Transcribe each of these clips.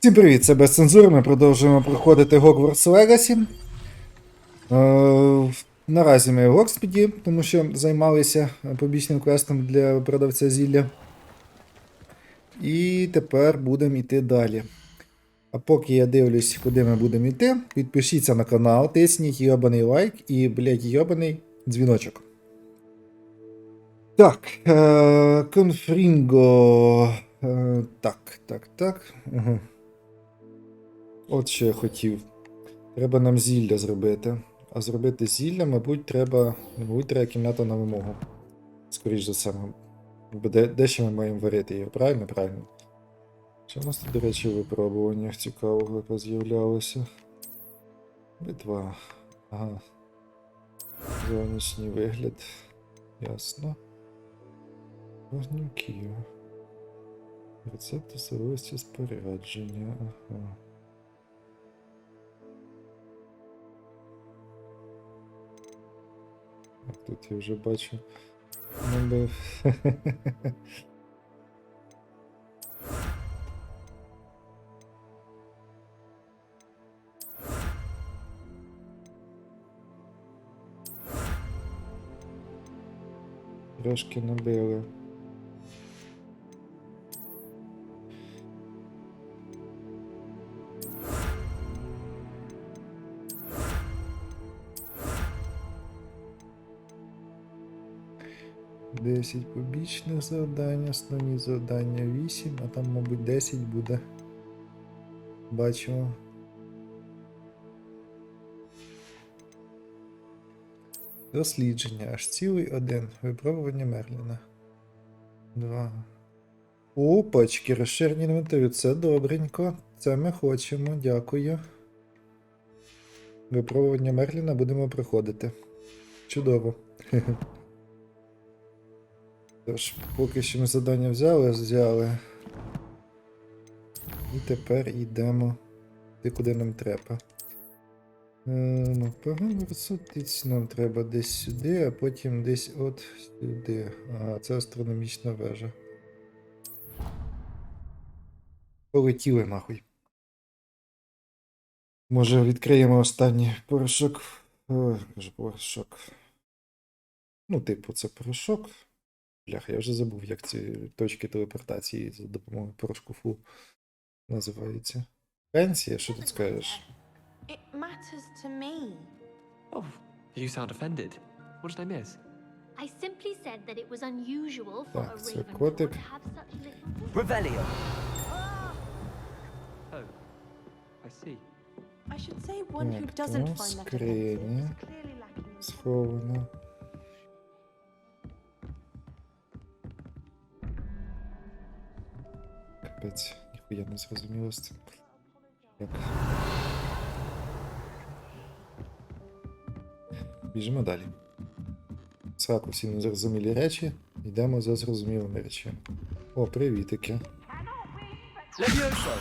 Всім привіт, це без цензури, ми продовжуємо проходити Hogwarts Legacy. Наразі ми в Окспіді, тому що займалися побічним квестом для продавця зілля. І тепер будемо йти далі. А поки я дивлюсь, куди ми будемо йти, підпишіться на канал, тисніть йобаний лайк і, блядь, йобаний дзвіночок. Так, Конфрінго. Так. Угу. От що я хотів. Треба нам зілля зробити. А зробити зілля, мабуть, треба кімната на вимогу. Скоріше за все. Де ще ми маємо варити його? Правильно? Правильно. Що в нас тут, до речі, в випробуваннях цікавого з'являлося? Битва. Ага. Зовнішній вигляд. Ясно. Вогнюків. Рецепт особливості спорядження. Ага. Тут я вже бачу. Набив. Трошки набили. Десять побічних завдань, основні завдання 8, а там, мабуть, 10 буде. Бачимо. Дослідження. Аж цілий один. Випробування Мерліна. 2. Опачки, розширені інвентарю. Це добренько. Це ми хочемо. Дякую. Випробування Мерліна будемо проходити. Чудово. Тож, поки що ми завдання взяли. І тепер йдемо туди, куди нам треба. Ну, Гоґвортс нам треба десь сюди, а потім десь от сюди. Ага, це астрономічна вежа. Полетіли нахуй. Може відкриємо останній порошок. Порошок. Ну, типу, це порошок. Бляха, я вже забув, як ці точки телепортації за допомогою порошку фу називаються. Пенсія, що тут скажеш? It matters to me. Oh, you sound offended. What did I miss? I simply said that it was unusual for a Так, це Ravenclaw котик. to have such little... Revelio. Oh, I see. I should say one who Так, doesn't ну, find that скриня. offensive is clearly lacking in Сховано. Капець, ніхуя не зрозуміло з цим. Як? Біжимо далі. Сраку всі незрозумілі речі, йдемо за зрозумілими речами. О, привітики. Levioso.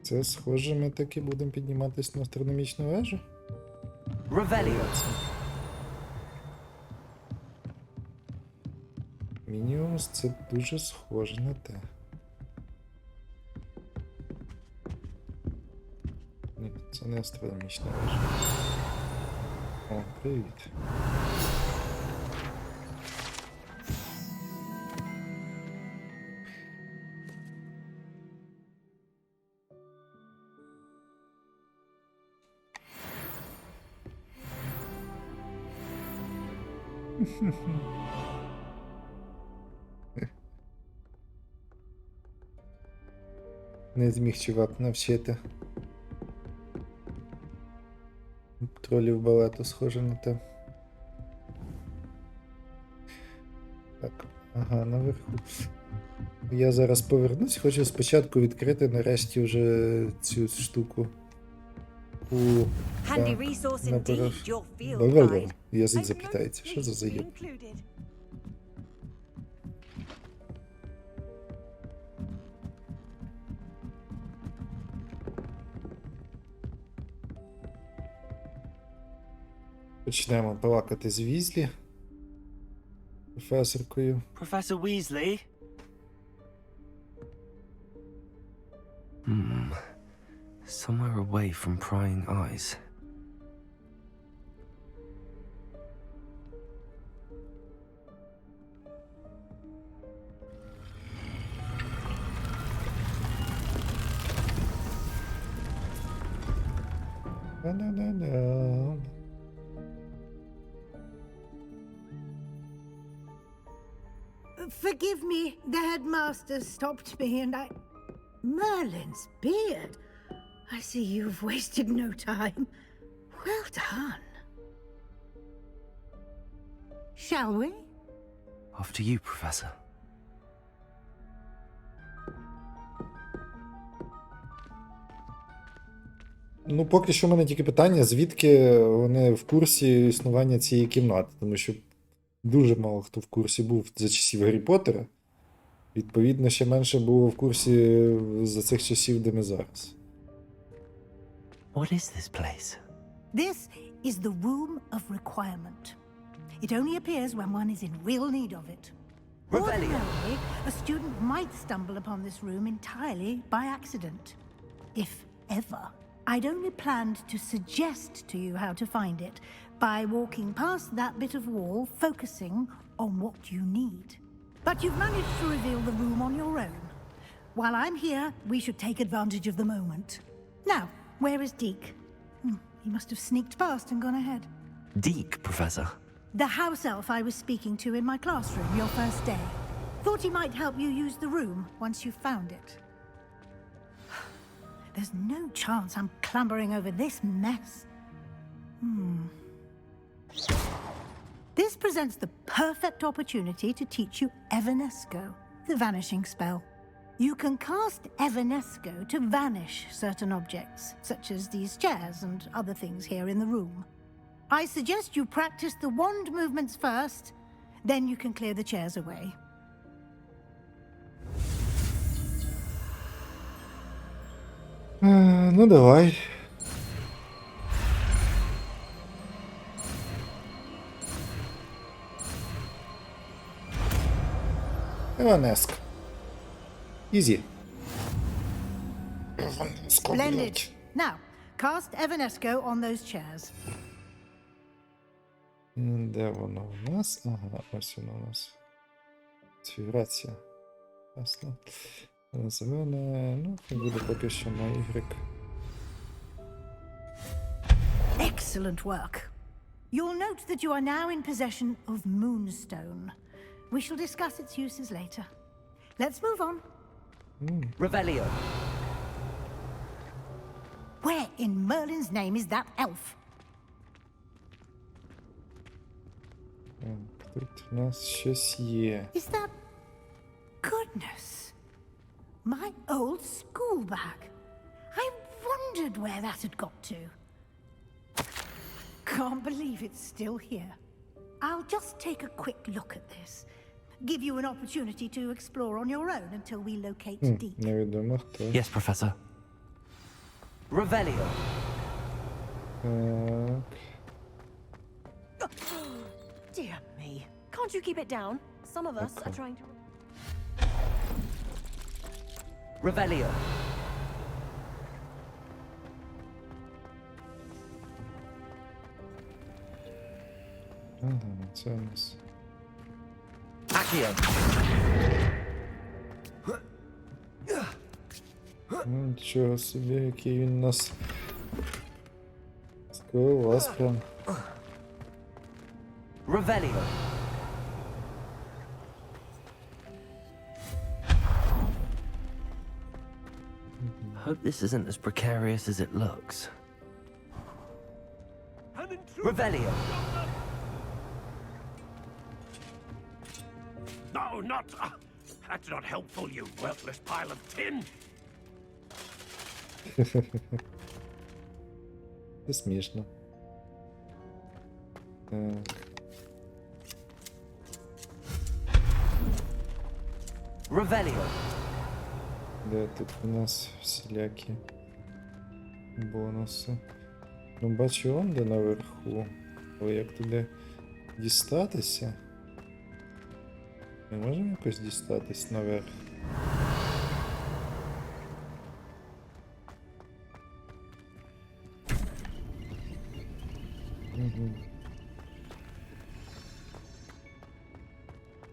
Це схоже, ми таки будемо підніматись на астрономічну вежу. Revelio. Мінімус, це дуже схоже на те. Ні, це не астрономічна вежа. О, привіт. Не зміг чувак навчити. Тролів балету схоже на те. Так, ага, наверху. Я зараз повернусь, хочу спочатку відкрити нарешті вже цю штуку. Handy resource на indeed, your field Бла-бла-бла. guide. Язик заплітається. Що за заєб? Included. Почнемо балакати з Візлі. Професоркою. Professor Weasley? Somewhere away from prying eyes. На-на-на-на. Forgive me, the headmaster stopped me and I... Merlin's beard. I see you've wasted no time. Well done. Shall we? After you, Professor. Ну, поки що в мене тільки питання, звідки вони в курсі існування цієї кімнати, тому що дуже мало хто в курсі був за часів Гаррі Поттера. Відповідно, ще менше було в курсі за цих часів, де ми зараз. What is this place? This is the Room of Requirement. It only appears when one is in real need of it. Rebellion. Ordinarily, a student might stumble upon this room entirely by accident. If ever. I'd only planned to suggest to you how to find it by walking past that bit of wall, focusing on what you need. But you've managed to reveal the room on your own. While I'm here, we should take advantage of the moment. Now, where is Deke? He must have sneaked past and gone ahead. Deke, Professor. The house elf I was speaking to in my classroom your first day. Thought he might help you use the room once you found it. There's no chance I'm clambering over this mess. This presents the perfect opportunity to teach you Evanesco, the vanishing spell. You can cast Evanesco to vanish certain objects, such as these chairs and other things here in the room. I suggest you practice the wand movements first, then you can clear the chairs away. Ну, давай. Іванеск. Ізі. Splendid. Now, cast Evanesco on those chairs. Де воно у нас? Ага, ось воно у нас. Конфігурація. Ясно. Зелене, ну, хай буде поки що на Y. Excellent work. You'll note that you are now in possession of Moonstone. We shall discuss its uses later. Let's move on. Revelio. Where in Merlin's name is that elf? Тут у нас щось є. Is that... Goodness. My old school bag. I wondered where that had got to. Can't believe it's still here. I'll just take a quick look at this. Give you an opportunity to explore on your own until we locate Deke. Невідомо хто. Yes, Professor. Revelio. Так. Dear me. Can't you keep it down? Some of us are trying to... Revelio. Ага, це у нас. Accio. Нічого собі, який він у нас. Сколос прям. Revelio. Hope this isn't as precarious as it looks. Revelio. No, not... that's not helpful, you worthless pile of tin. Це смішно. Так. Revelio. Де тут у нас всілякі бонуси? Ну, бачу он де наверху. Але як туди дістатися? Ми можемо якось дістатись наверх? Угу.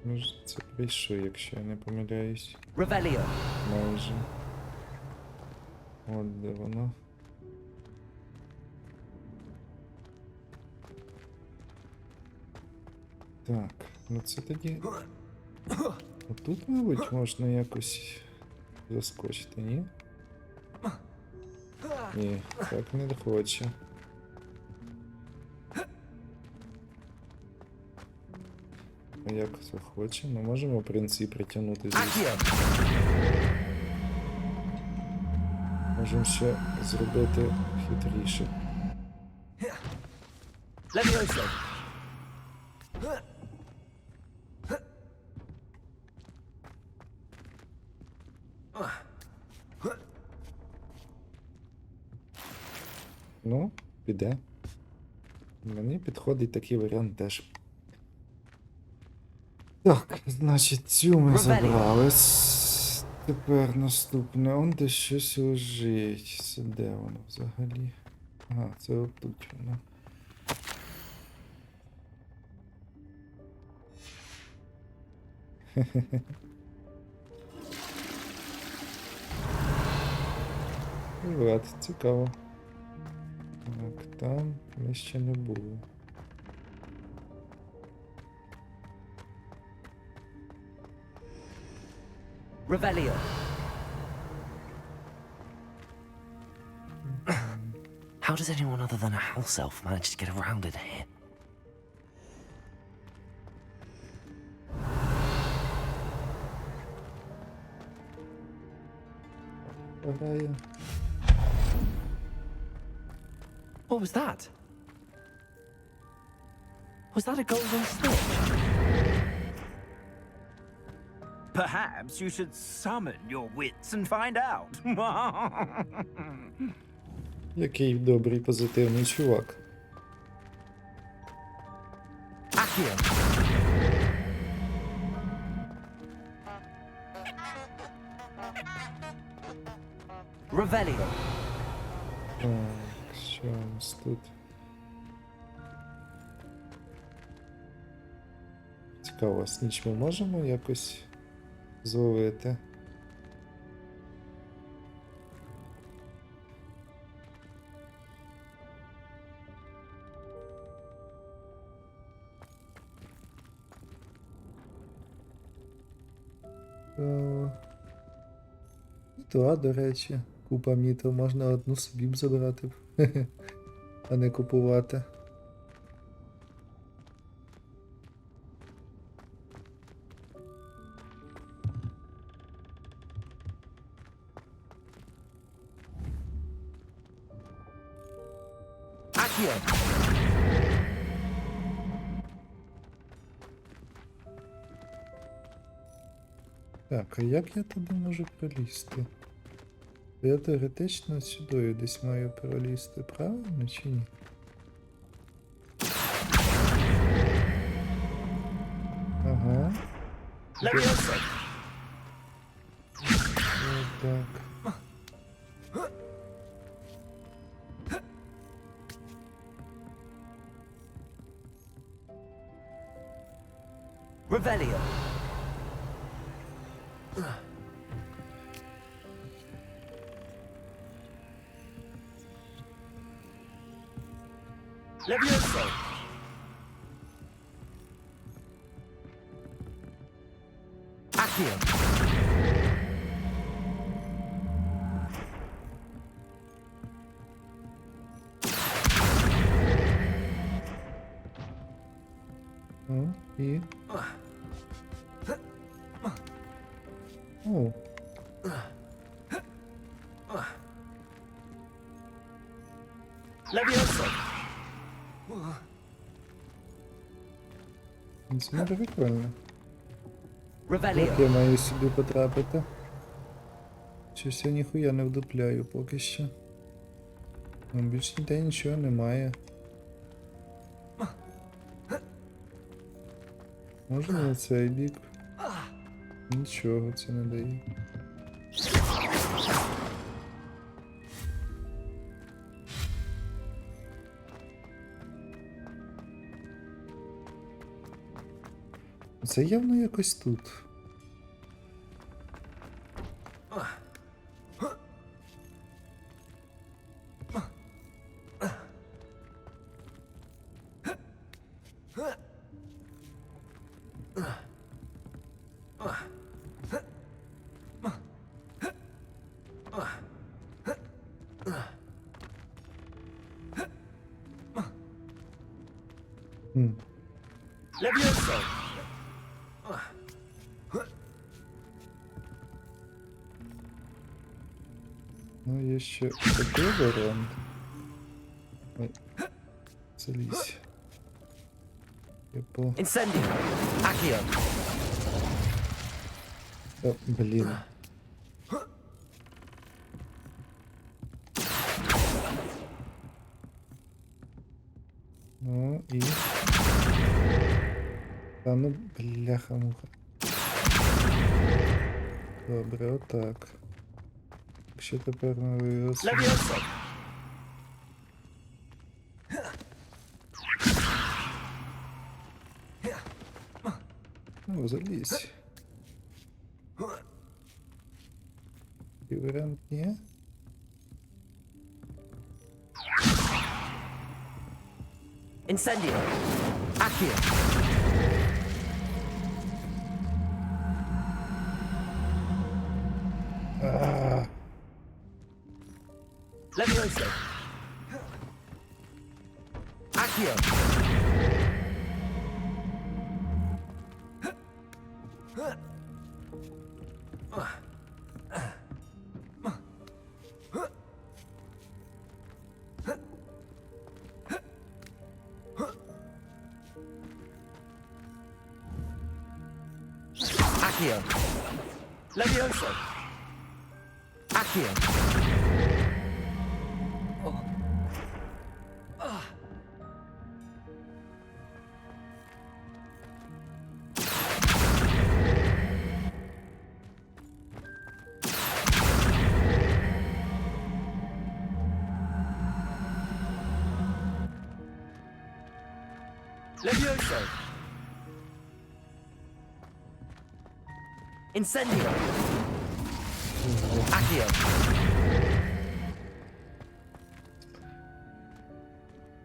Може, це прийшов, якщо я не помиляюсь. Revelio. Майже. От де воно. Так, ну це тоді. Отут, мабуть, можна якось заскочити, ні? Ні, так не хоче. А як захоче? Ми можемо, в принципі, притягнути звідси. Можемо ще зробити хитріше. Levioso. Ну, піде. Мені підходить такий варіант теж. Так, значить, цю ми забрали. Тепер наступне. Он де щось лежить. Це де воно взагалі? Ага, це отут воно. Влад, цікаво. Так, там ми ще не були. Revelio. How does anyone other than a house elf manage to get around in here? Грає. What was that? Was that a golden stick? Perhaps you should summon your wits and find out. Який добрий, позитивний чувак. Accio. Revelio. Так, що у нас тут? Цікаво, сніч ми можемо якось зловити? Так, до речі, купа мітр, можна одну собі б забрати, а не купувати. Accio. Так, а як я туди можу пролізти? Я теоретично сюди десь маю пролізти, правильно чи ні? Ага. Levioso. Так. Revelio. Levioso. Accio. О, і... О. Levioso. Це може прикольно. Revelio. Як я маю сюди потрапити? Щось я ніхуя не вдупляю поки що. Більш ніде нічого немає. Може на цей бік? Нічого це не дає. Це явно якось тут. Ну, є ще такий варіант. Ой, залізь. Типу... Incendio. Accio. О, блін. Ну і... Та ну, бляха-муха. Добре, отак. Що тепер на вирос? Levioso. Ну, залізь. І варіант ні? Incendio. Accio. Levioso. Accio. Accio. Levioso. Accio. Levioso. Incendio. Accio.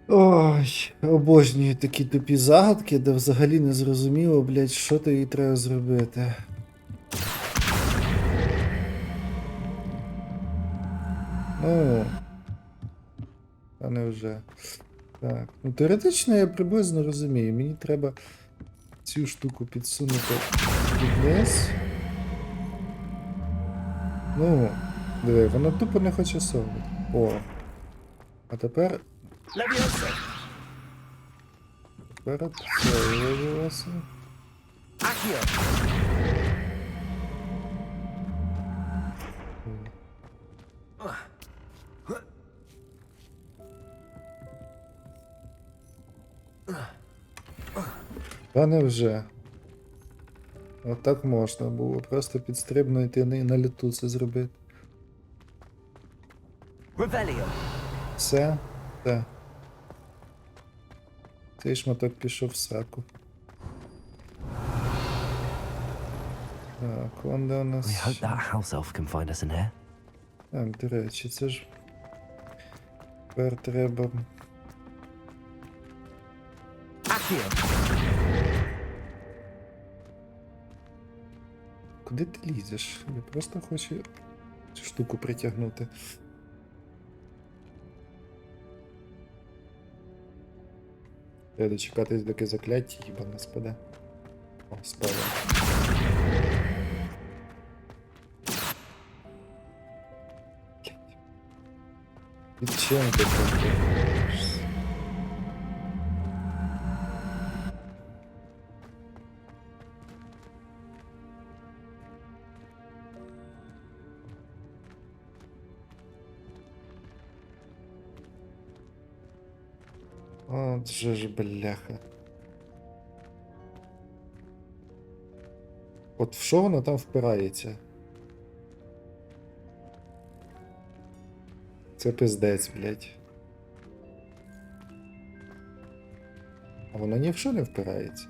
Ой, обожнюю такі тупі загадки, де взагалі не зрозуміло, блядь, що то їй треба зробити. Ну, а не вже. Так, ну теоретично я приблизно розумію. Мені треба цю штуку підсунути вниз. Ну, диви, вона тупо не хоче совати. О. А тепер... Levioso. Тепер це виявилося. Accio. Та невже. Отак можна було. Просто підстрибнути і на літу це зробити. Revelio. Все? Так. Цей шматок пішов в сраку. Так, вон де у нас... We hope that house elf can find us in here. Так, до речі, це ж... Тепер треба... Accio. Куди ти лізеш? Я просто хочу цю штуку притягнути. Треба дочекатись, доки закляття їбане спаде. О, спало. Під чим ти там? От же ж бляха. От в що воно там впирається? Це пиздець, блядь. А воно ні в що не впирається.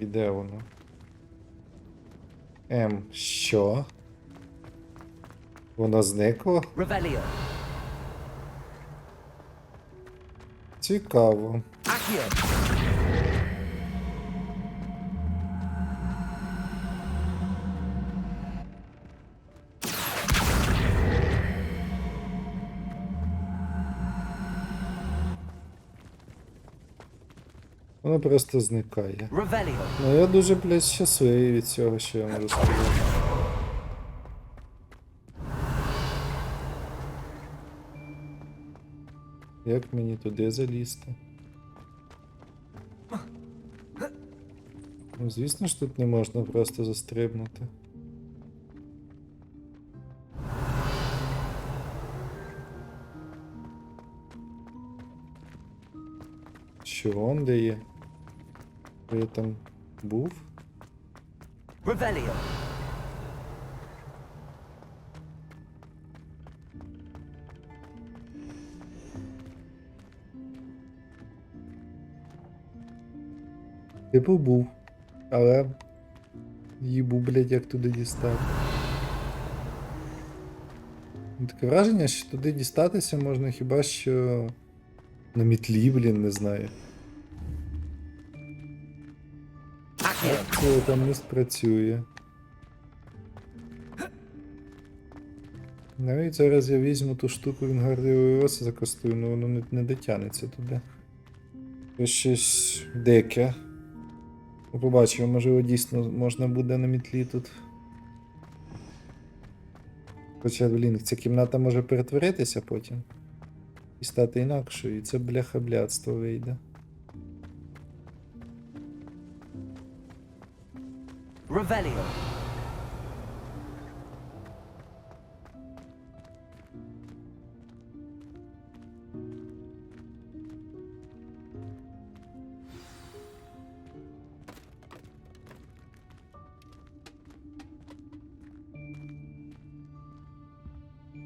І де воно? Що? Воно зникло? Revelio. Цікаво. Accio. Воно просто зникає. Revelio. Ну я дуже, блядь, щасливий від цього, що я можу сказати. Як мені туди залізти? Ну, звісно ж, тут не можна просто застрибнути. Що он де є? Я там був? Revelio. Типу був. Але їбу, блядь, як туди дістати. Таке враження, що туди дістатися можна хіба що на мітлі, блін, не знаю. Це там не спрацює. Навіть зараз я візьму ту штуку Вінгардієвої роси закастую, але воно не дотягнеться туди. Це щось дике. Побачимо, можливо, дійсно можна буде на мітлі тут. Хоча, блін, ця кімната може перетворитися потім. І стати інакшою, і це бляха-блядство вийде. Revelio.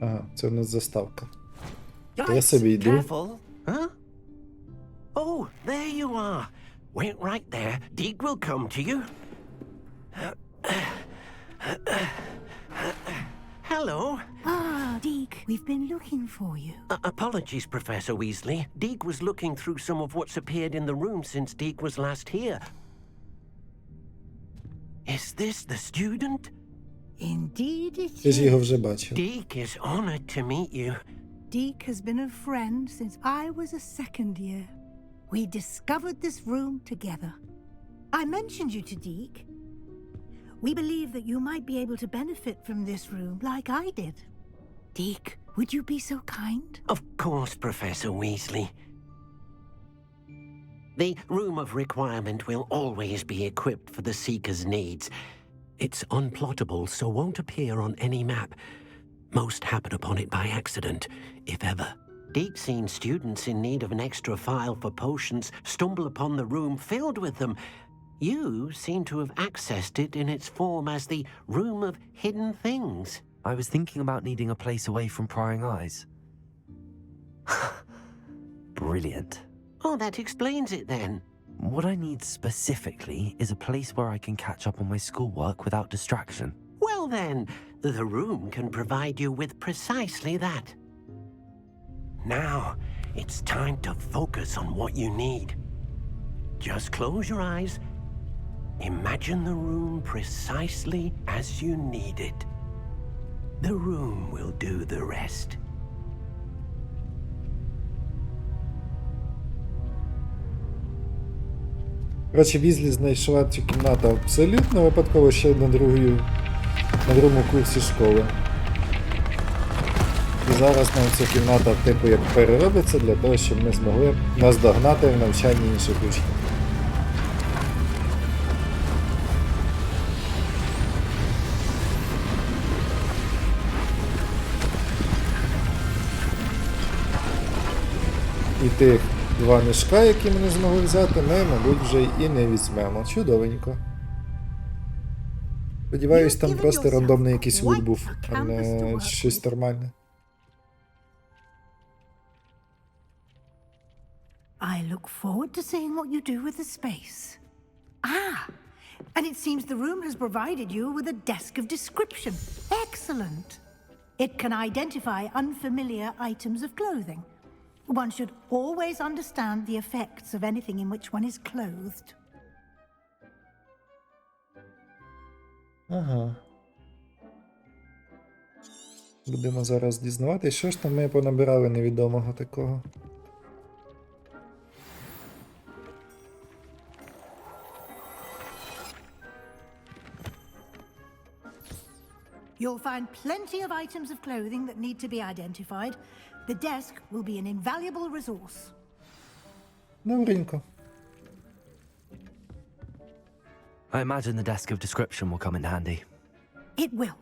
Ага, це у нас заставка. Та я собі йду. Careful. Huh? Oh, there you are. Wait right there. Deke will come to you. Hello. Ah, Deke, we've been looking for you. Apologies, Professor Weasley. Deke was looking through some of what's appeared in the room since Deke was last here. Is this the student? Indeed it Я ж його is. вже бачив. Deke is honored to meet you. Deke has been a friend since I was a second year. We discovered this room together. I mentioned you to Deke. We believe that you might be able to benefit from this room like I did. Deke, would you be so kind? Of course, Professor Weasley. The Room of Requirement will always be equipped for the Seeker's needs. It's unplottable, so won't appear on any map. Most happen upon it by accident, if ever. Deke's seen students in need of an extra file for potions stumble upon the room filled with them. You seem to have accessed it in its form as the Room of Hidden Things. I was thinking about needing a place away from prying eyes. Brilliant. Oh, that explains it then. What I need specifically is a place where I can catch up on my schoolwork without distraction. Well then, the room can provide you with precisely that. Now, it's time to focus on what you need. Just close your eyes. Imagine the room precisely as you need it. The room will do the rest. Коротше, Візлі знайшла цю кімнату абсолютно випадково ще на другому курсі школи. І зараз нам ця кімната типу як переробиться для того, щоб ми змогли наздогнати в навчанні інших учнів. І тих 2 мішка, які ми не змогли взяти, ми, мабуть, вже і не візьмемо. Чудовенько. Сподіваюсь, там просто рандомний якийсь лут був, а не щось нормальне. I look forward to seeing what you do with the space. Ah, and it seems the room has provided you with a desk of description. Excellent. It can identify unfamiliar items of clothing. One should always understand the effects of anything in which one is clothed. Ага. Будемо зараз дізнаватися, що ж там ми понабирали невідомого такого. You'll find plenty of items of clothing that need to be identified. The desk will be an invaluable resource. Добренько. I imagine the desk of description will come in handy. It will.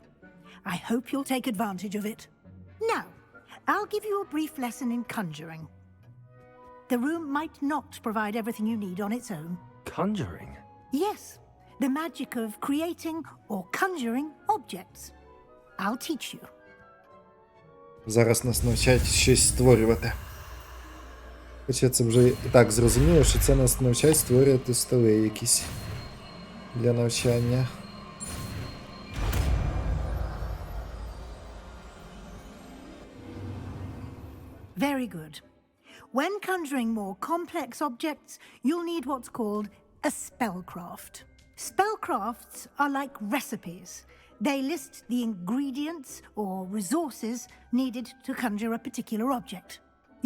I hope you'll take advantage of it. Now, I'll give you a brief lesson in conjuring. The room might not provide everything you need on its own. Conjuring? Yes, the magic of creating or conjuring objects. I'll teach you. Зараз нас навчають щось створювати. Хоча це вже і так зрозуміло, що це нас навчають створювати столи якісь для навчання. Very good. When conjuring more complex objects, you'll need what's called a spellcraft. Spellcrafts are like recipes. They list the ingredients or resources needed to conjure a particular object.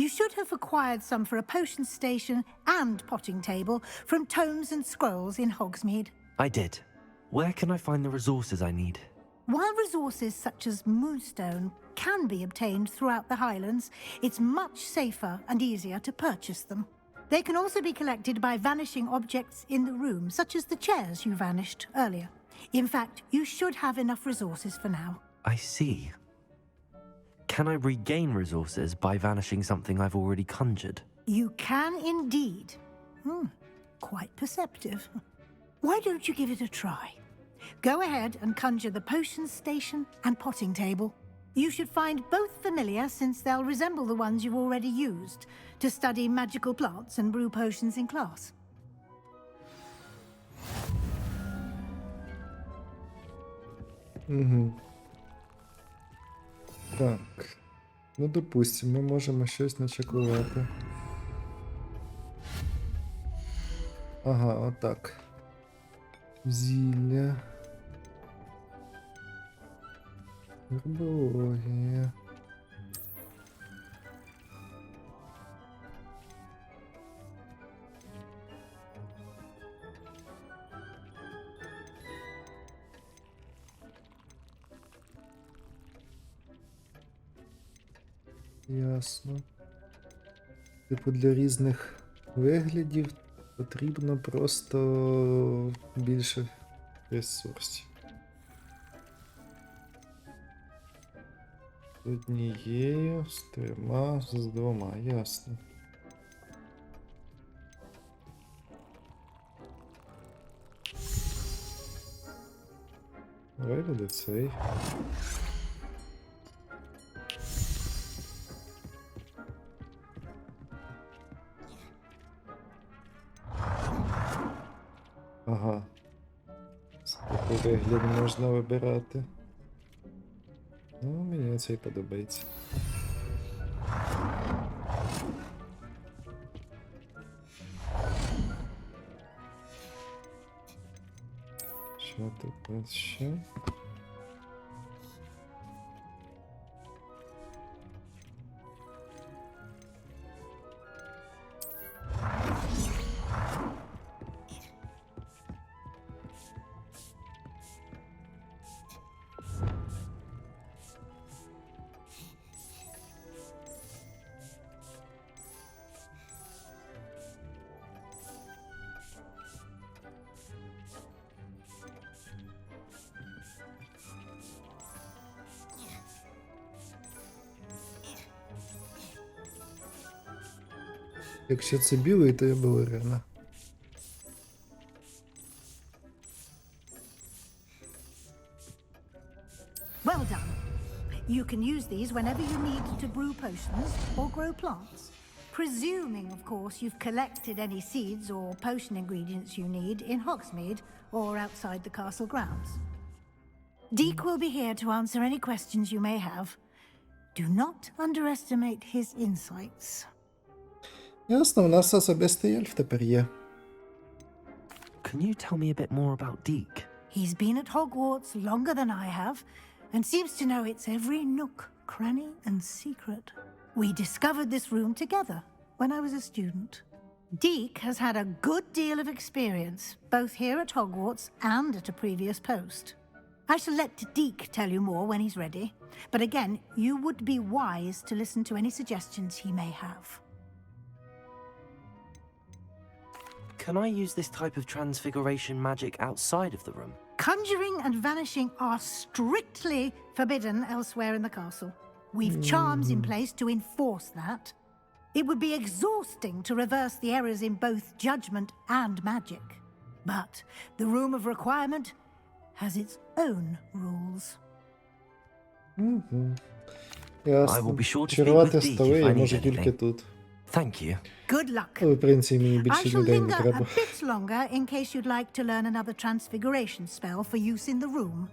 You should have acquired some for a potion station and potting table from tomes and scrolls in Hogsmeade. I did. Where can I find the resources I need? While resources such as moonstone can be obtained throughout the Highlands, it's much safer and easier to purchase them. They can also be collected by vanishing objects in the room, such as the chairs you vanished earlier. In fact, you should have enough resources for now. I see. Can I regain resources by vanishing something I've already conjured? You can indeed. Quite perceptive. Why don't you give it a try? Go ahead and conjure the potion station and potting table. You should find both familiar since they'll resemble the ones you've already used to study magical plants and brew potions in class. Угу. Так. Ну, допустимо, ми можемо щось начекувати. Ага, отак. Зілля. Гербологія. Ясно. Типу для різних виглядів потрібно просто більше ресурсів. З однією, з трьома, з двома, ясно. Давай буде цей. Ага. З такий вигляд можна вибирати. Ну, мені цей подобається. Що тут у нас ще? Якщо це білий, то я балерина. Well done. You can use these whenever you need to brew potions or grow plants. Presuming, of course, you've collected any seeds or potion ingredients you need in Hogsmeade or outside the castle grounds. Deek will be here to answer any questions you may have. Do not underestimate his insights. Ясно, у нас особистий ельф тепер є. Can you tell me a bit more about Deke? He's been at Hogwarts longer than I have, and seems to know its every nook, cranny, and secret. We discovered this room together when I was a student. Deke has had a good deal of experience, both here at Hogwarts and at a previous post. I shall let Deke tell you more when he's ready, but again, you would be wise to listen to any suggestions he may have. Can I use this type of transfiguration magic outside of the room? Conjuring and vanishing are strictly forbidden elsewhere in the castle. We've charms in place to enforce that. It would be exhausting to reverse the errors in both judgment and magic. But the Room of Requirement has its own rules. I will be sure to speak Чарувати with Deke столи if я I need можу тільки anything. тут. Thank you. Good luck. Але, в принципі, мені I більше shall людей не linger a треба. bit longer in case you'd like to learn another transfiguration spell for use in the room.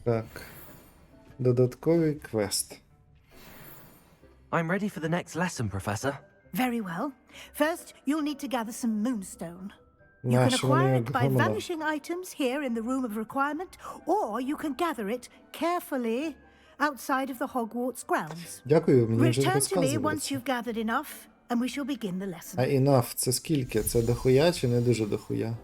Так. Додатковий квест. I'm ready for the next lesson, Professor. Very well. First, you'll need to gather some moonstone. You can Нащо вони acquire як it by гамно? vanishing items here in the Room of Requirement, or you can gather it carefully outside of the Hogwarts grounds. Дякую, мені вже Return to me розказували once це. you've gathered enough, and we shall begin the lesson. А enough, це скільки? Це дохуя чи не дуже дохуя?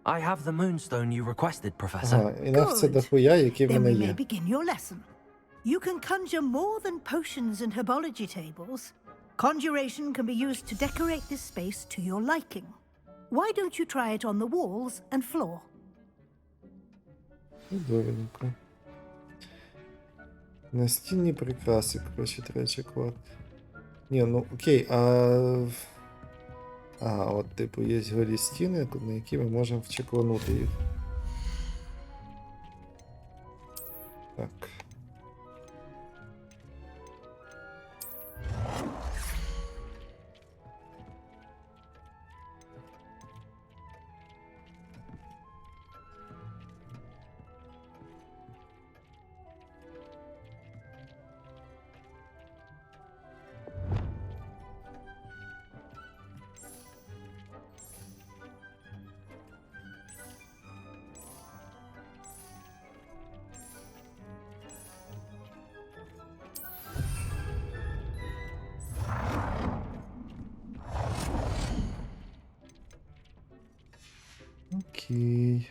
I have the moonstone you requested, Professor. Ага, enough це Good. дохуя, які в Then мене we may є. begin your lesson. You can conjure more than potions and herbology tables. Conjuration can be used to decorate this space to your liking. Why don't you try it on the walls and floor? Чудовенько. Настінні прикраси, коротше, треба чекувати. Ні, ну окей, от, типу, є голі стіни, на які ми можемо вчеклонути їх. Так. Окей.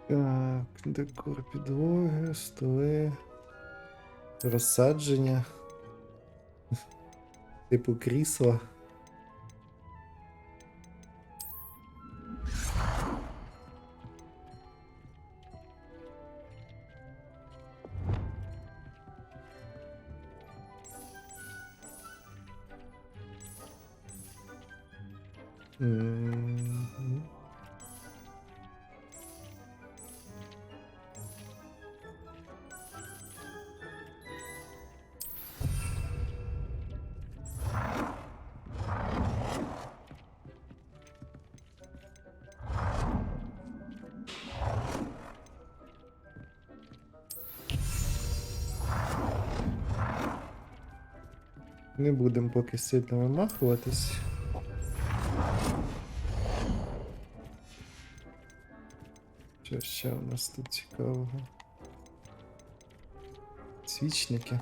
Так, декор підлоги, столи, розсадження, типу крісла. Мгм. Не будемо поки сильно вимахуватись. Що ще у нас тут цікавого? Свічники.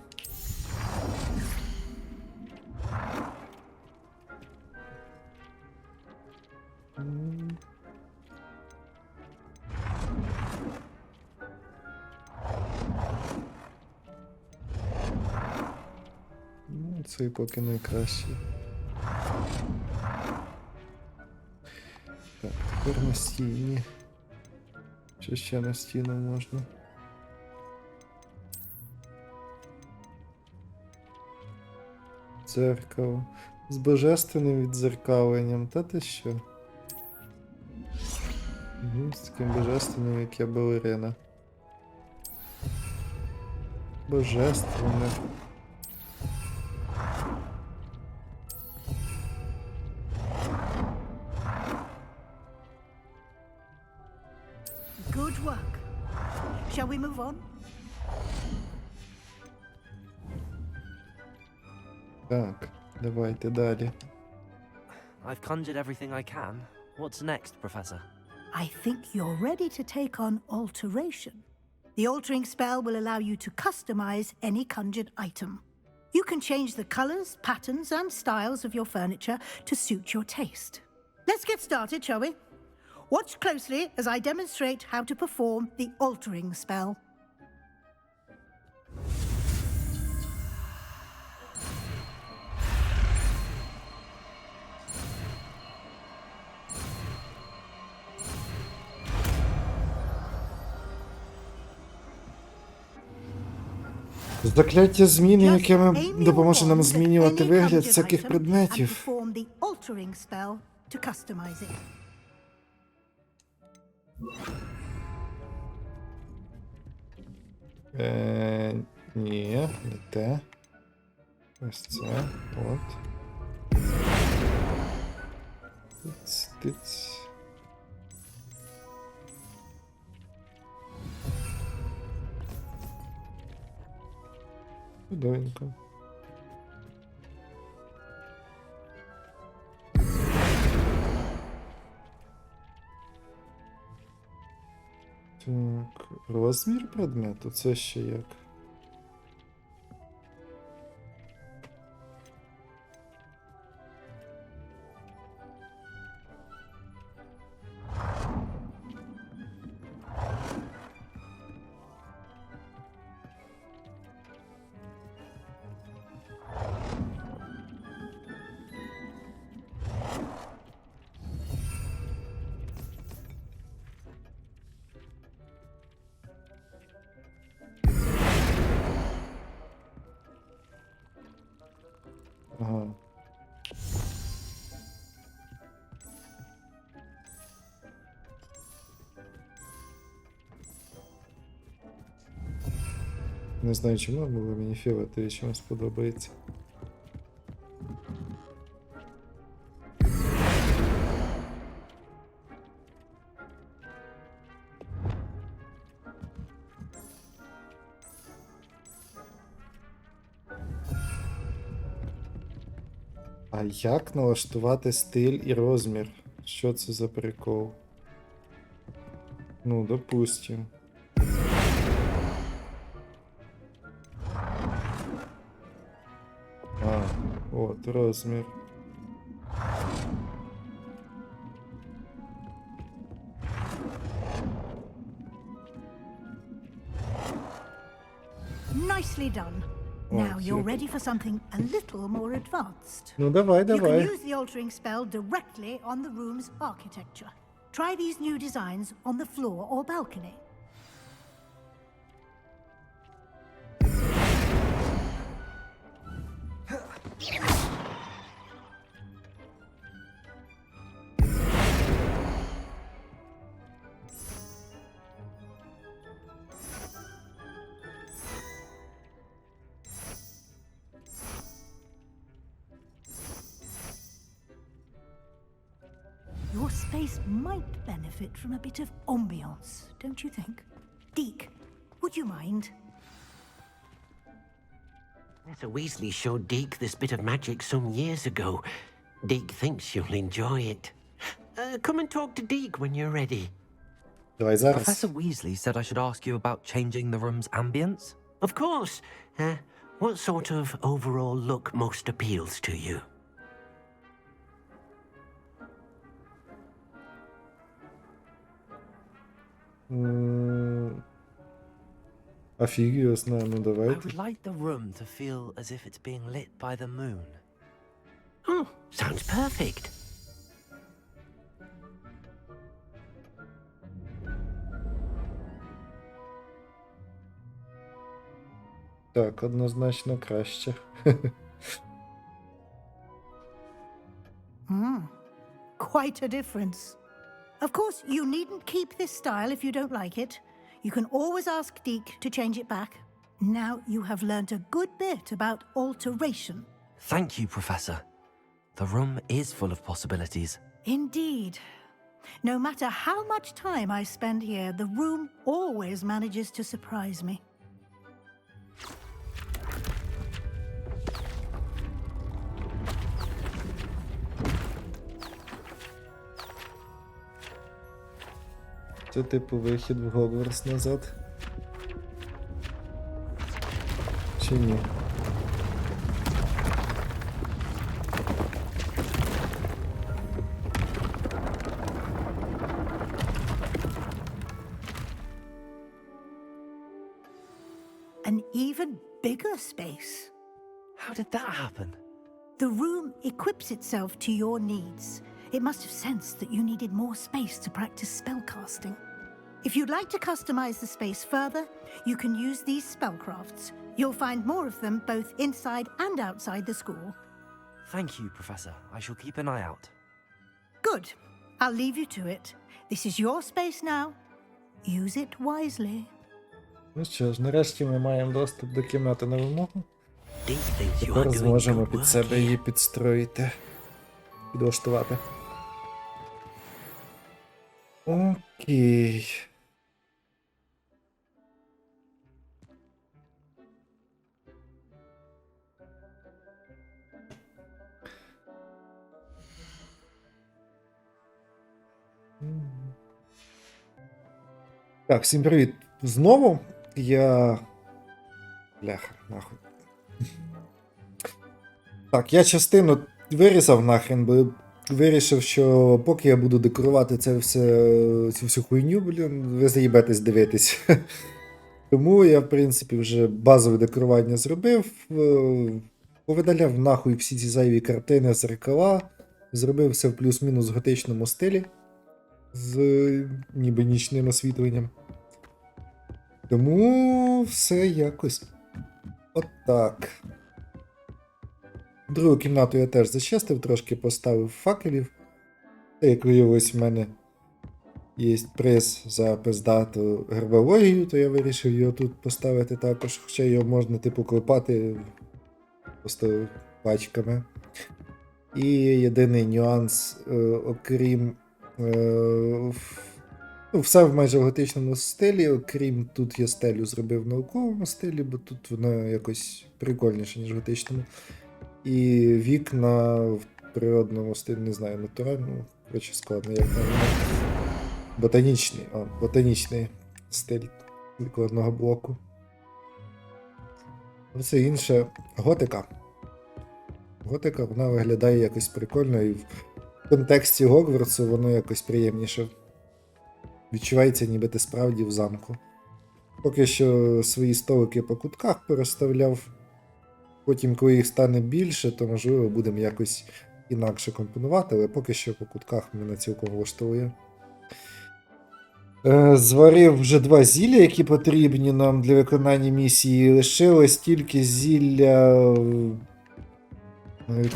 Ну, цей поки найкращий. Так, тепер настійні. Що ще на стіну можна? Дзеркало. З божественним віддзеркаленням. Та ти що? З таким божественним, як я балерина. Божественне. Good work. Shall we move on? Так, давайте далі. I've conjured everything I can. What's next, Professor? I think you're ready to take on alteration. The altering spell will allow you to customize any conjured item. You can change the colors, patterns, and styles of your furniture to suit your taste. Let's get started, shall we? Watch closely as I demonstrate how to perform the altering spell. Закляття зміни, яке Just aim your допоможе нам wand at змінювати any вигляд conjured всяких item and предметів. perform the altering spell to customize it. Ні, не те. Ось це. От. Тиць, тиць. Чудовенько. Так, розмір предмету, це ще як? Ага. Не знаю чому, але мені фіолетовий чимось подобається. А як налаштувати стиль і розмір? Що це за прикол? Ну, допустим. А, от розмір. Nicely done. Now you're ready for something a little more advanced. Ну давай, You can давай. use the altering spell directly on the room's architecture. Try these new designs on the floor or balcony. space might benefit from a bit of ambiance, don't you think? Deke, would you mind? Professor Weasley showed Deke this bit of magic some years ago. Deke thinks you'll enjoy it. Come and talk to Deke when you're ready. Давай зараз. Professor Weasley said I should ask you about changing the room's ambience. Of course. What sort of overall look most appeals to you? Офігісно, ну I давайте. would like the room to feel as if it's being lit by the moon. Oh, sounds perfect. Так, однозначно краще. Quite a difference. Of course, you needn't keep this style if you don't like it. You can always ask Deke to change it back. Now you have learnt a good bit about alteration. Thank you, Professor. The room is full of possibilities. Indeed. No matter how much time I spend here, the room always manages to surprise me. Це типу вихід в Гогвартс назад. Чи ні? An even bigger space. How did that happen? The room equips itself to your needs. It must have sensed that you needed more space to practice spellcasting. If you'd like to customize the space further, you can use these spellcrafts. You'll find more of them both inside and outside the school. Thank you, Professor. I shall keep an eye out. Good. I'll leave you to it. This is your space now. Use it wisely. Ну що ж, нарешті ми маємо доступ до кімнати на вимогу. Deke thinks you are Тепер doing зможемо good під work себе here. її підстроїти. Підлаштувати. Окей. Так, всім привіт. Знову я... Бляха, нахуй. Так, я частину вирізав нахрен, бо вирішив, що поки я буду декорувати цю всю хуйню, блін, ви заїбетесь дивитись. Тому я, в принципі, вже базове декорування зробив, повидаляв нахуй всі ці зайві картини, зеркала, зробив все в плюс-мінус готичному стилі, з ніби нічним освітленням. Тому все якось отак. Другу кімнату я теж зачистив, трошки поставив факелів. Як виявилось, в мене є приз за пиздату гербологію, то я вирішив його тут поставити також, хоча його можна типу клепати просто пачками. І єдиний нюанс, окрім все в майже готичному стилі, окрім тут я стелю зробив в науковому стилі, бо тут воно якось прикольніше, ніж в готичному. І вікна в природному стилі, не знаю, натуральному, коротше складно, як там. Ботанічний стиль віконного блоку. Все інше готика. Готика, вона виглядає якось прикольно, і в контексті Гогвартсу воно якось приємніше. Відчувається, ніби ти справді в замку. Поки що свої столики по кутках переставляв. Потім, коли їх стане більше, то, можливо, будемо якось інакше компонувати, але поки що по кутках мене цілком влаштовує. Зварив вже 2 зілля, які потрібні нам для виконання місії. Лишилось тільки зілля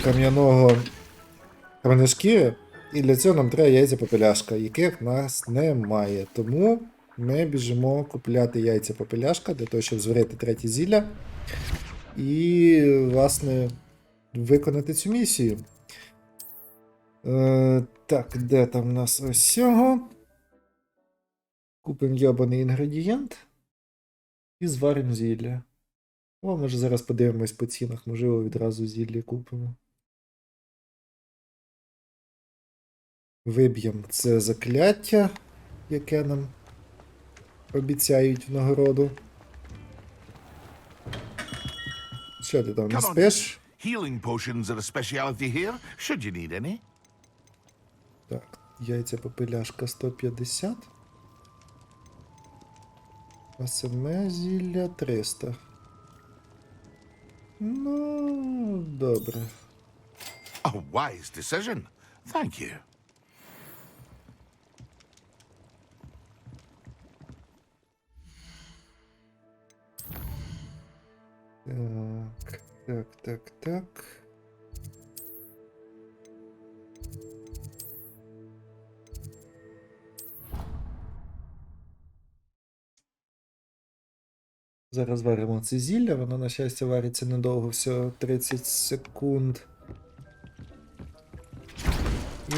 кам'яної шкіри. І для цього нам треба яйця-попеляшка, яких в нас немає. Тому ми біжимо купляти яйця-попеляшка для того, щоб зварити 3 зілля. І, власне, виконати цю місію. Так, де там у нас ось цього? Купимо йобаний інгредієнт і зваримо зілля. О, може зараз подивимось по цінах, можливо відразу зілля купимо. Виб'ємо це закляття, яке нам обіцяють в нагороду. Що ти там, не спиш? Healing potions are a specialty here, should you need any. Так, яйця попеляшка 150. А саме зілля 300. Ну, добре. A wise decision. Thank you. Так. Зараз варимо це зілля, воно, на щастя, вариться недовго, всього 30 секунд.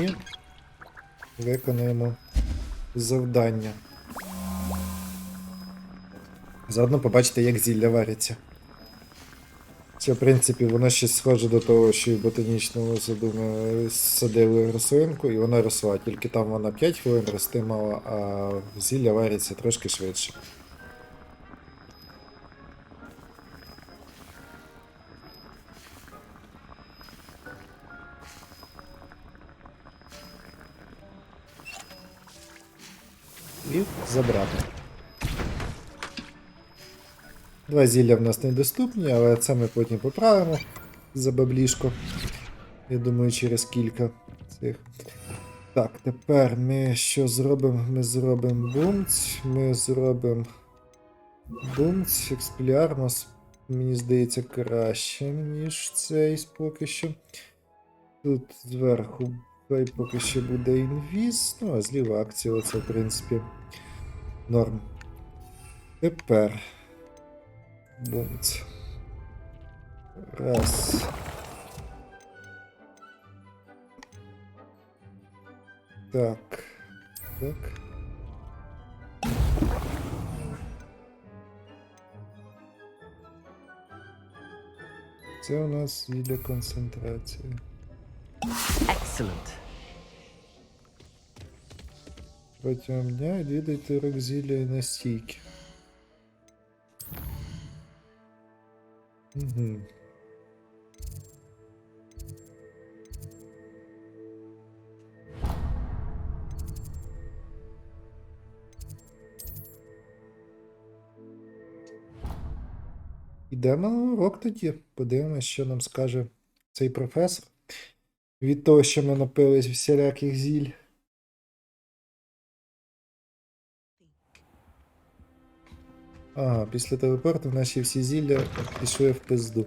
І виконуємо завдання. Заодно побачите, як зілля вариться. Це, в принципі, воно щось схоже до того, що і в ботанічному саду ми садили рослинку, і вона росла. Тільки там вона 5 хвилин рости мала, а зілля вариться трошки швидше. І забрати. Два зілля в нас недоступні, але це ми потім поправимо за баблішко. Я думаю, через кілька цих. Так, тепер ми що зробимо? Ми зробимо бумць. Ми зробимо бумць, експіліармос. Мені здається, краще, ніж цей поки що. Тут зверху хай поки що буде інвіз. Ну, а зліва акція, це, в принципі, норм. Тепер. Бумц. Раз. Так. Це у нас зілля концентрації. Excellent. Протягом дня відвідайте рок зілля і настійки. Угу. Йдемо на урок тоді. Подивимось, що нам скаже цей професор. Від того, що ми напились всіляких зіль. Ага, після телепорту наші всі зілля пішли в пизду.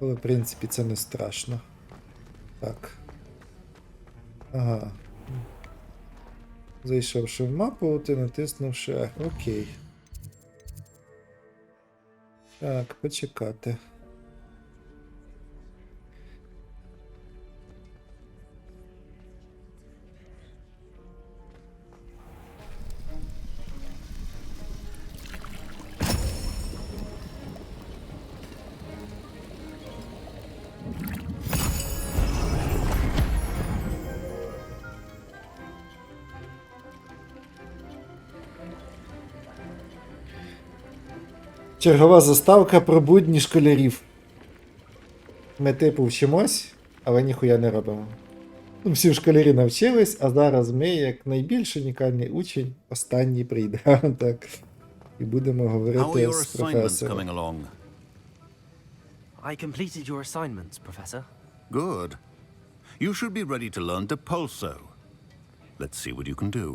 Але, в принципі, це не страшно. Так. Ага. Зайшовши в мапу, ти натиснувши R. Окей. Так, почекати. Чергова заставка про будні школярів. Ми типу вчимось, але ніхуя не робимо. Ну, всі школярі навчились, а зараз ми, як найбільш унікальний учень, останній прийдемо, так. І будемо говорити з професором. I completed your assignments, Professor. Good. You should be ready to learn to pulso. Let's see what you can do.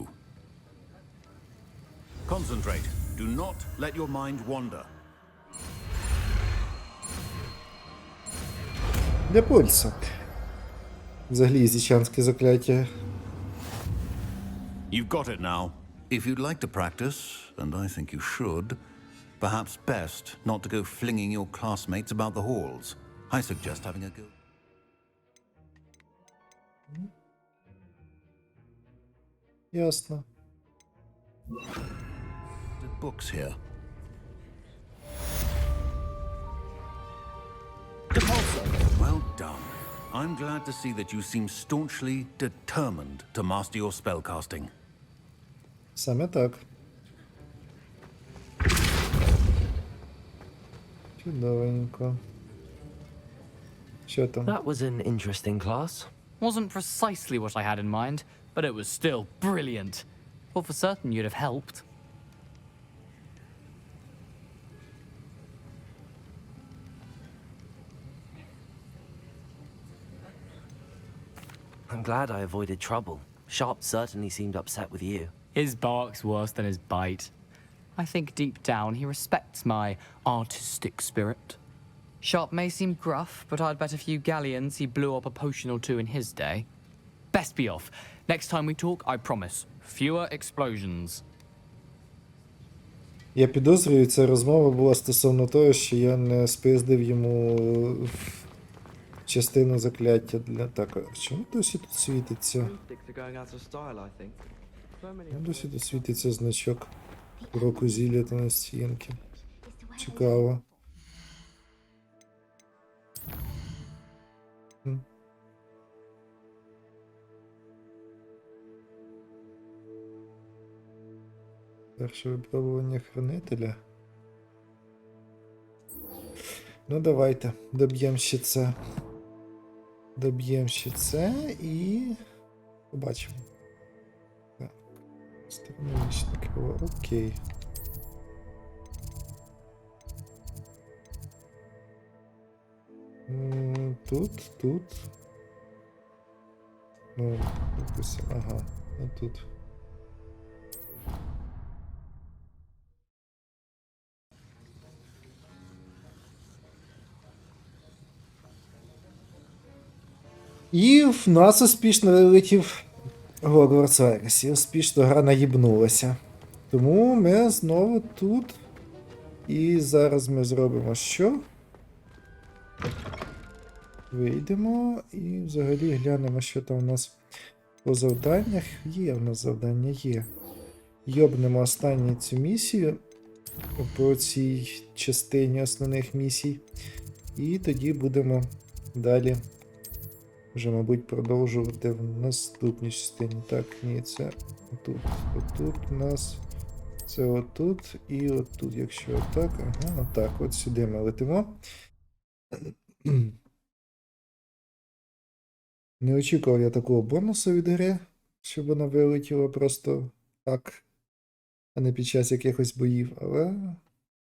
Concentrate. Do not let your mind wander. Для пульсу. Взагалі, ізічанське закляття. You've got it now. If you'd like to practice, and I think you should, perhaps best not to go flinging your classmates about the halls. I suggest having a go. Ясно. The books here. Well done. I'm glad to see that you seem staunchly determined to master your spellcasting. Саме так. Чудовенько. Що там? That was an interesting class. Wasn't precisely what I had in mind, but it was still brilliant. Well, for certain you'd have helped. I'm glad I avoided trouble. Sharp certainly seemed upset with you. His bark's worse than his bite. I think deep down he respects my artistic spirit. Sharp may seem gruff, but I'd bet a few galleons he blew up a potion or two in his day. Best be off. Next time we talk, I promise, fewer explosions. Я підозрюю, ця розмова була стосовно того, що я не спиздив йому частину закляття для... Так, а чому досі тут світиться? Досі тут світиться значок уроку зілля та настінки. Цікаво. Перше випробування хранителя. Ну давайте, доб'ємо ще це. Доб'ємо ще це і побачимо. Так, стороновичники, окей. Тут. Ну, ага, а тут. І в нас успішно вилетів Гоґвортс Легасі. Успішно гра наїбнулася. Тому ми знову тут. І зараз ми зробимо що? Вийдемо і взагалі глянемо, що там у нас по завданнях. Є в нас завдання, є. Йобнемо останню цю місію по цій частині основних місій. І тоді будемо далі вже, мабуть, продовжувати в наступній частині. Так, ні, це отут. Отут у нас. Це отут і отут, якщо отак. Ага, отак. От сюди ми летимо. Не очікував я такого бонусу від гри, щоб вона вилетіла просто так, а не під час якихось боїв. Але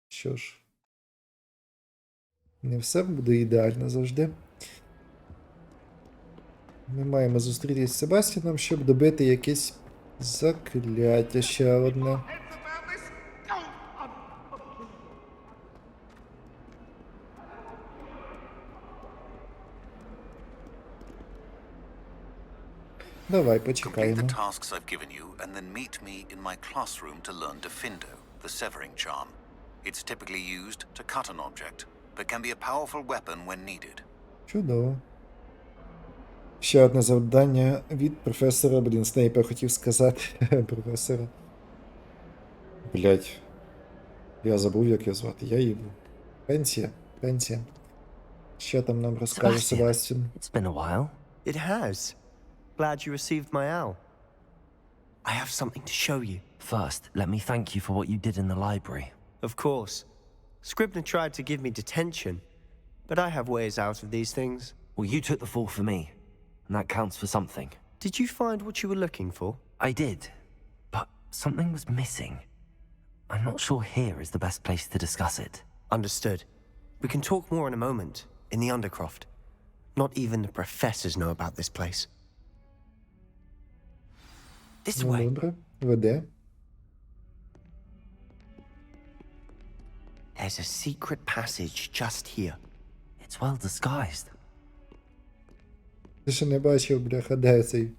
що ж, не все буде ідеально завжди. Ми маємо зустрітися з Себастіаном, щоб добити якесь закляття ще одне. Давай, Complete почекаємо. the tasks I've given you and then meet me in my classroom to learn Defindo, the severing charm. It's typically used to cut an object, but can be a powerful weapon when needed. Чудово. Ще одне завдання від професора, Снейпа хотів сказати. Професора. Блять. Я забув, як його звати. Я їбу. Пенсія. Що там нам розкаже Себастіан? It's been a while. It has. Glad you received my owl. I have something to show you. First, let me thank you for what you did in the library. Of course. Scribner tried to give me detention, but I have ways out of these things. Well, you took the fall for me, and that counts for something. Did you find what you were looking for? I did, but something was missing. I'm not sure here is the best place to discuss it. Understood. We can talk more in a moment, in the Undercroft. Not even the professors know about this place. This way. Добре, веде. There's a secret passage just here. It's well disguised. Ти ще не бачив, бляха, де цей.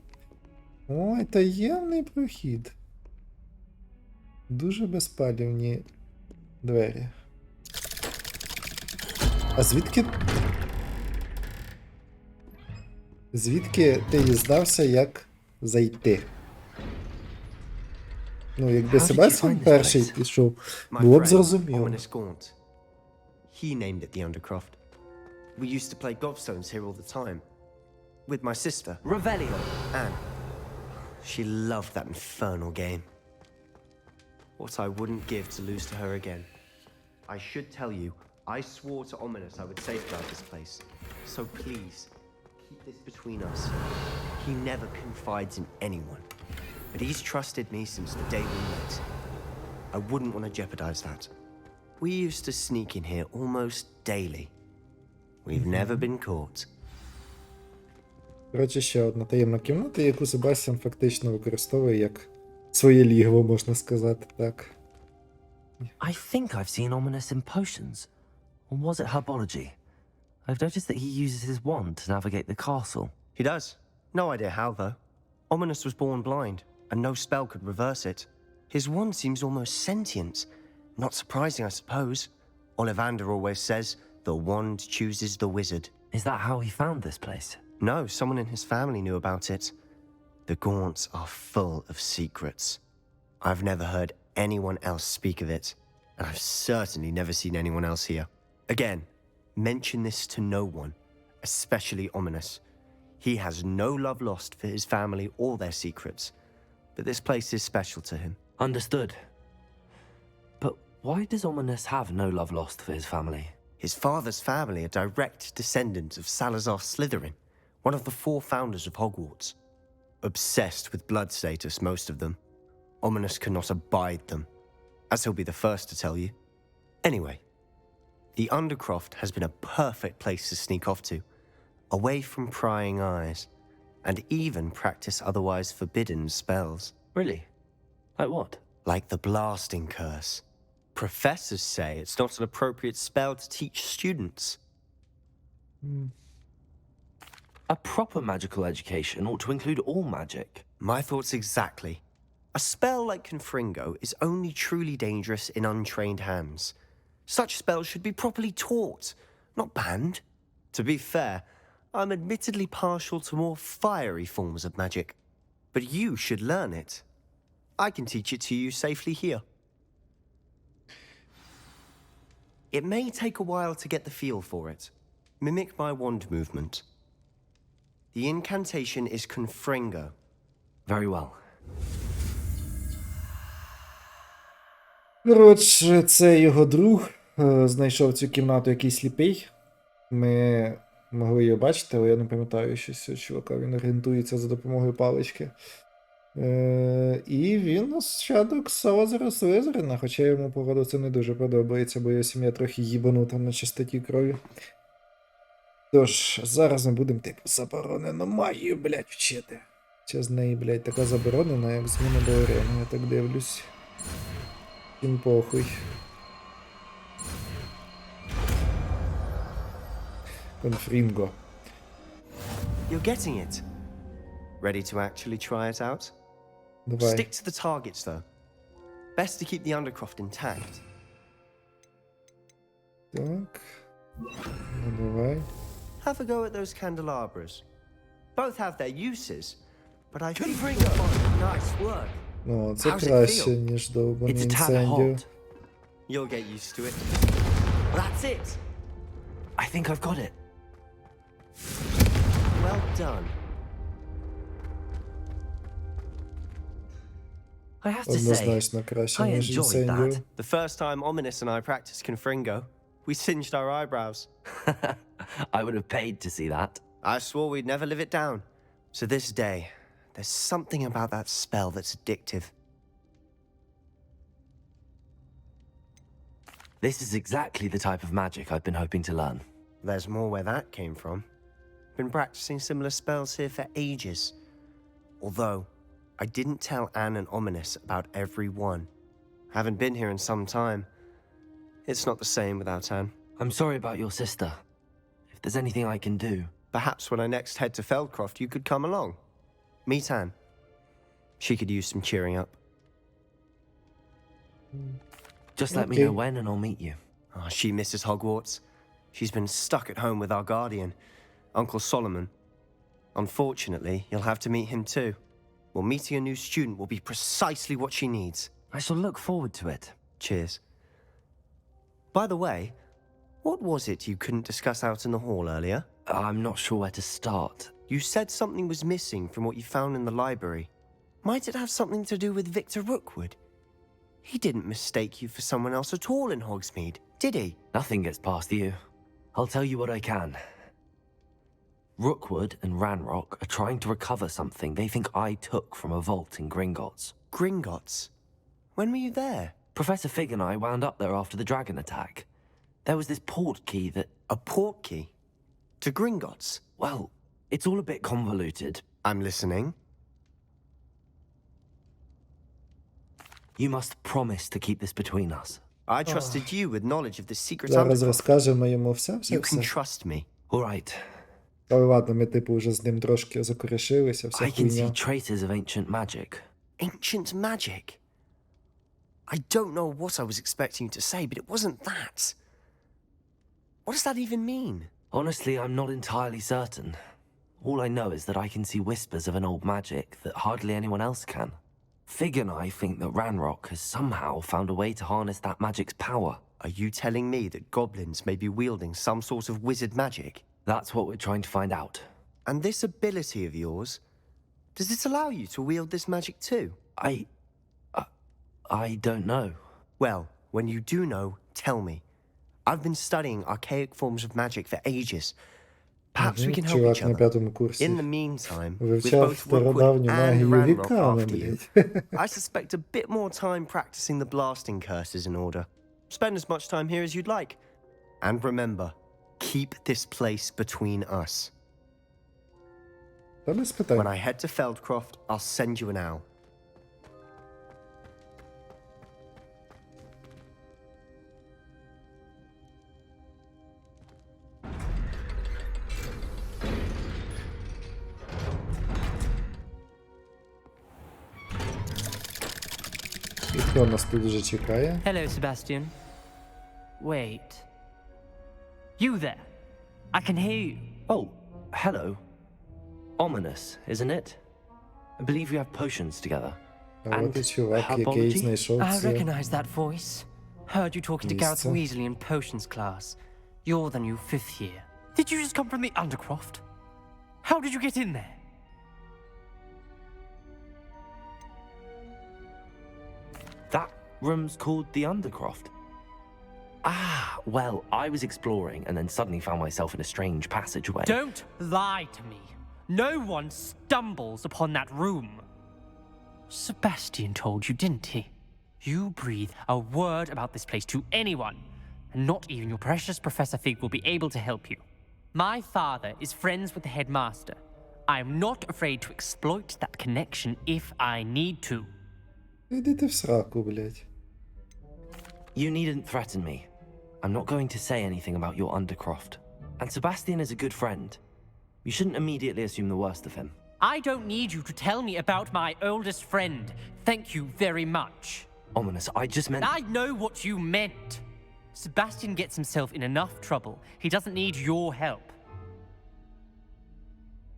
Ой, таємний прохід. Дуже безпалівні двері. А звідки... Звідки ти дізнався, як зайти? Ну, якби How did you Себастіан find this перший place? пішов, My було б friend, зрозуміло. Ominous Gaunt. He named it the Undercroft. We used to play gobstones here all the time. With my sister, Revelio. Anne. She loved that infernal game. What I wouldn't give to lose to her again. I should tell you, I swore to Ominous I would safeguard this place. So please, keep this between us. He never confides in anyone. But he's trusted me since the day we met. I wouldn't want to jeopardize that. We used to sneak in here almost daily. We've never been caught. Коротше, ще одна таємна кімната, яку Себастіан фактично використовує як своє лігво, можна сказати, так. I think I've seen Ominous in potions. Or was it herbology? I've noticed that he uses his wand to navigate the castle. He does. No idea how, though. Ominous was born blind, and no spell could reverse it. His wand seems almost sentient. Not surprising, I suppose. Ollivander always says, the wand chooses the wizard. Is that how he found this place? No, someone in his family knew about it. The Gaunts are full of secrets. I've never heard anyone else speak of it, and I've certainly never seen anyone else here. Again, mention this to no one, especially Ominous. He has no love lost for his family or their secrets, but this place is special to him. Understood. But why does Ominous have no love lost for his family? His father's family are direct descendants of Salazar Slytherin, one of the 4 founders of Hogwarts. Obsessed with blood status, most of them. Ominous cannot abide them, as he'll be the first to tell you. Anyway, the Undercroft has been a perfect place to sneak off to, away from prying eyes, and even practice otherwise forbidden spells. Really? Like what? Like the blasting curse. Professors say it's not an appropriate spell to teach students. A proper magical education ought to include all magic. My thoughts exactly. A spell like Confringo is only truly dangerous in untrained hands. Such spells should be properly taught, not banned. To be fair, I'm admittedly partial to more fiery forms of magic. But you should learn it. I can teach it to you safely here. It may take a while to get the feel for it. Mimic my wand movement. The incantation is Confringo. Very well. Коротше, це його друг знайшов цю кімнату, який сліпий. Ми могли її бачити, але я не пам'ятаю, що цього чувака він орієнтується за допомогою палички. І він нащадок Салазара Слизерина, хоча йому, походу, це не дуже подобається, бо його сім'я трохи їбанута на чистоті крові. Тож, зараз ми будемо, типу, заборонено магію, блядь, вчити. Чи з неї, блядь, така заборонена, як зміна балерина, я так дивлюсь. Всім похуй. Конфрінго. You're getting it. Ready to actually try it out? Давай. Stick to the targets, though. Best to keep the Undercroft intact. Так. Ну, давай. Have a go at those candelabras. Both have their uses, but I think nice work. Ну, це How's it краще, feel? ніж довбаний It's a tad інцендіо. hot. You'll get used to it. That's it. I think I've got it. Well done. I have to say, Однозначно краще, I ніж enjoyed інцендіо. that. The first time Ominous and I practiced Confringo, we singed our eyebrows. I would have paid to see that. I swore we'd never live it down. To this day, there's something about that spell that's addictive. This is exactly the type of magic I've been hoping to learn. There's more where that came from. Been practicing similar spells here for ages. Although, I didn't tell Anne and Ominous about every one. Haven't been here in some time. It's not the same without Anne. I'm sorry about your sister. If there's anything I can do... Perhaps when I next head to Feldcroft, you could come along. Meet Anne. She could use some cheering up. Just let me Okay. know when and I'll meet you. Oh, she misses Hogwarts. She's been stuck at home with our guardian, Uncle Solomon. Unfortunately, you'll have to meet him too. Well, meeting a new student will be precisely what she needs. I shall look forward to it. Cheers. By the way, what was it you couldn't discuss out in the hall earlier? I'm not sure where to start. You said something was missing from what you found in the library. Might it have something to do with Victor Rookwood? He didn't mistake you for someone else at all in Hogsmeade, did he? Nothing gets past you. I'll tell you what I can. Rookwood and Ranrock are trying to recover something they think I took from a vault in Gringotts. Gringotts? When were you there? Professor Fig and I wound up there after the dragon attack. There was this port key that... A port key? To Gringotts? Well, it's all a bit convoluted. I'm listening. You must promise to keep this between us. I trusted you with knowledge of the secret Зараз underground. розкажемо йому все. You can trust me. All right. Але ладно, ми типу вже з ним трошки закорешилися, вся I can see хуйня. traces of ancient magic. Ancient magic? I don't know what I was expecting you to say, but it wasn't that. What does that even mean? Honestly, I'm not entirely certain. All I know is that I can see whispers of an old magic that hardly anyone else can. Fig and I think that Ranrock has somehow found a way to harness that magic's power. Are you telling me that goblins may be wielding some sort of wizard magic? That's what we're trying to find out. And this ability of yours, does it allow you to wield this magic too? I don't know. Well, when you do know, tell me. I've been studying archaic forms of magic for ages. Perhaps we can help each Чувак на other. п'ятому курсі In the meantime, with вивчав both Rookwood стародавню and магію Ranrock віками, after you, блядь. I suspect a bit more time practicing the blasting curses in order. Spend as much time here as you'd like. And remember, keep this place between us. Та без питань. When I head to Feldcroft, I'll send you an owl. І хто нас тут вже чекає? Hello, Sebastian. Wait. You there? I can hear you. Oh, hello. Ominous, isn't it? I believe we have potions together. А от і чувак, який herbology? знайшов I це. recognize that voice. Heard you talking to Gareth Mr. Weasley in potions class. You're the new 5th year. Did you just come from the Undercroft? How did you get in there? That room's called the Undercroft. Ah, well, I was exploring and then suddenly found myself in a strange passageway. Don't lie to me. No one stumbles upon that room. Sebastian told you, didn't he? You breathe a word about this place to anyone, and not even your precious Professor Fig will be able to help you. My father is friends with the headmaster. I am not afraid to exploit that connection if I need to. Іди ти в сраку, блядь. You needn't threaten me. I'm not going to say anything about your Undercroft. And Sebastian is a good friend. You shouldn't immediately assume the worst of him. I don't need you to tell me about my oldest friend. Thank you very much. Ominous, I just meant... I know what you meant. Sebastian gets himself in enough trouble. He doesn't need your help.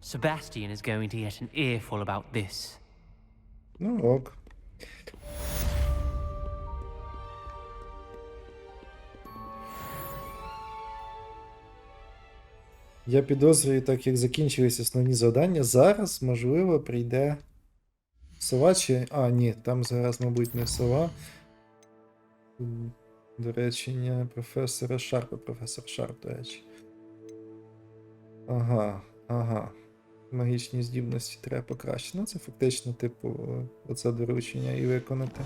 Sebastian is going to get an earful about this. Ну ок. Я підозрюю, так як закінчились основні завдання, зараз, можливо, прийде сова чи... А, ні, там зараз, мабуть, не сова. До речі, професор Шарп, до речі. Ага. Магічні здібності треба покращити. Ну, це фактично, типу, оце доручення і виконати.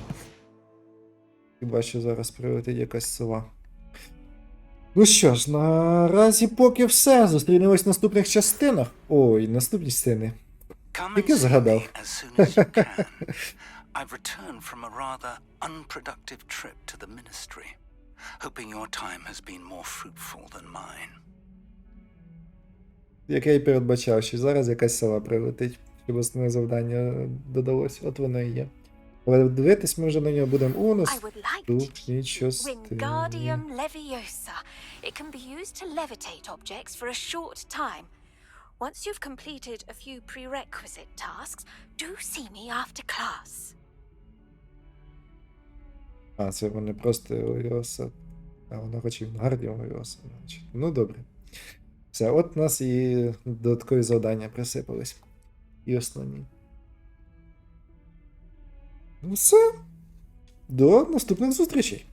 Хіба що зараз прилетить якась сова. Ну що ж, наразі поки все. Зустрінемось в наступних частинах. Ой, наступні частини. Тільки згадав. I've returned from a rather unproductive trip to the ministry, hoping your time has been more fruitful than mine. Як я й передбачав, що зараз якась сова прилетить, щоб основне завдання додалось. От воно і є. Але дивитись ми вже на нього будемо у наступній частині. Wingardium Leviosa. It can be used to levitate objects for a short time. Once you've completed a few prerequisite tasks, do see me after class. А, це вони просто Левіоса. А вона хоче в гарді Левіоса. Ну, добре. Все, от у нас і додаткові завдання присипались. І основні. Ну все. До наступних зустрічей.